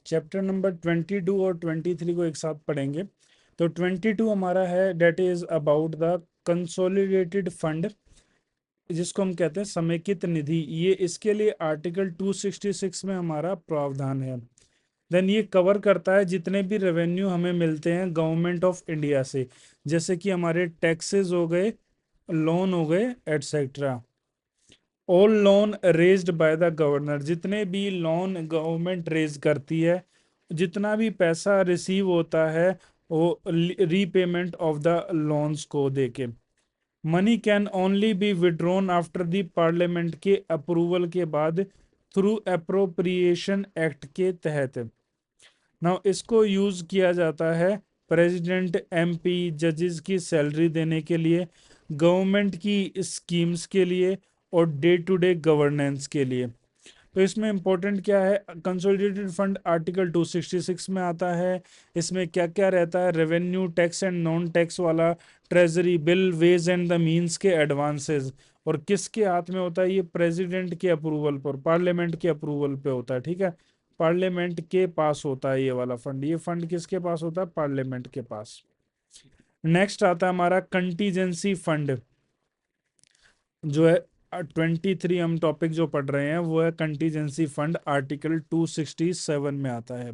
Chapter number 22 और 23 को एक साथ पढ़ेंगे। तो 22 हमारा है debt is about the consolidated fund, जिसको हम कहते हैं समेकित निधि। ये इसके लिए आर्टिकल 266 में हमारा प्रावधान है। देन ये कवर करता है जितने भी रेवेन्यू हमें मिलते हैं गवर्नमेंट ऑफ इंडिया से, जैसे कि हमारे टैक्सेस हो गए, लोन हो गए, etcetera. All loan raised by the governor, जितने भी लोन गवर्नमेंट रेज करती है, जितना भी पैसा रिसीव होता है वो रीपेमेंट ऑफ द लोन्स को देके। Money can only be withdrawn after the parliament के अप्रूवल के बाद थ्रू अप्रोप्रिएशन एक्ट के तहत। नाउ इसको यूज किया जाता है प्रेसिडेंट, एमपी, जजेस की सैलरी देने के लिए, गवर्नमेंट की स्कीम्स के लिए और डे टू डे गवर्नेंस के लिए। तो इसमें इंपॉर्टेंट क्या है, कंसोलिडेटेड फंड आर्टिकल 266 में आता है। इसमें क्या क्या रहता है, revenue, tax and non tax वाला, treasury bill, ways and the means के एडवांसेस। और किसके हाथ में होता है ये, प्रेसिडेंट के अप्रूवल पर, पार्लियामेंट के अप्रूवल पे होता है, ठीक है। पार्लियामेंट के पास होता है ये वाला फंड। ये फंड किसके पास होता है, पार्लियामेंट के पास। नेक्स्ट आता है हमारा कंटीजेंसी फंड, जो है 23 हम टॉपिक जो पढ़ रहे हैं वो है कंटीजेंसी फंड, आर्टिकल 267 में आता है।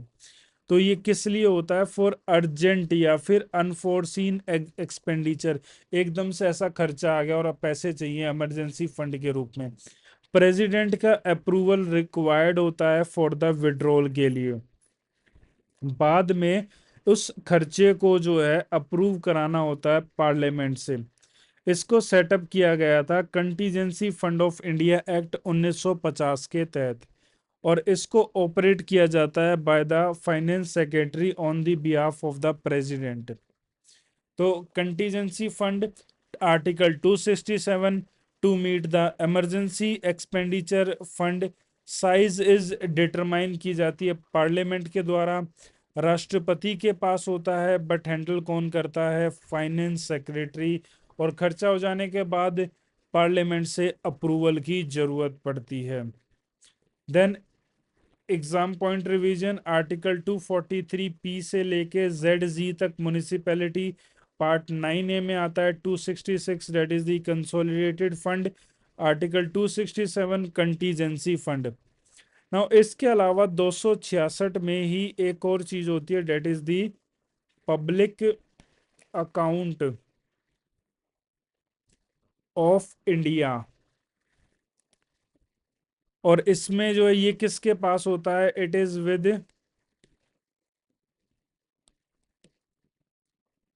तो ये किस लिए होता है, फॉर अर्जेंट या फिर अनफोर्सीन एक्सपेंडिचर, एकदम से ऐसा खर्चा आ गया और अब पैसे चाहिए इमरजेंसी फंड के रूप में। प्रेसिडेंट का अप्रूवल रिक्वायर्ड होता है फॉर द विड्रॉल के लिए। बाद में उस खर्चे को जो है अप्रूव कराना होता है पार्लियामेंट से। इसको सेटअप किया गया था contingency fund of India act 1950 के तहत, और इसको ऑपरेट किया जाता है by the finance secretary on the behalf of the president. तो contingency fund article 267, to meet the emergency expenditure fund, size is determine की जाती है पार्लियामेंट के द्वारा, राष्ट्रपति के पास होता है, बट हैंडल कौन करता है, फाइनेंस सेक्रेटरी। और खर्चा हो जाने के बाद पार्लियामेंट से अप्रूवल की जरूरत पड़ती है। Then exam point revision, article 243 P से लेके जेड जी तक म्युनिसिपैलिटी, पार्ट 9 ए में आता है 266 that is the consolidated fund, article 267 contingency fund. Now इसके अलावा 266 में ही एक और चीज होती है that is the public account of India. और इसमें जो है ये किसके पास होता है, इट इज विद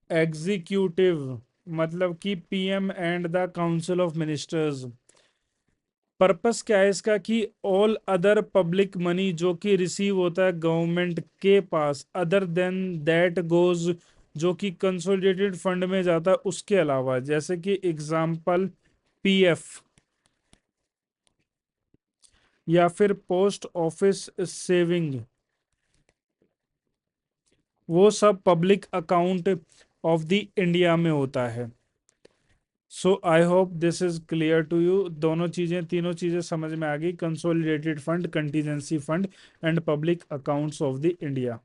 एग्जीक्यूटिव, मतलब कि PM and the council of ministers. Purpose क्या है इसका, कि ऑल अदर पब्लिक मनी जो कि रिसीव होता है गवर्नमेंट के पास, अदर देन दैट गोज, जो कि कंसोलिडेटेड फंड में जाता है उसके अलावा, जैसे कि एग्जाम्पल पीएफ या फिर पोस्ट ऑफिस सेविंग, वो सब public account of the India में होता है। So I hope this is clear to you. दोनों चीजें, तीनों चीजें समझ में आ गई, consolidated fund, contingency fund and public accounts of the India.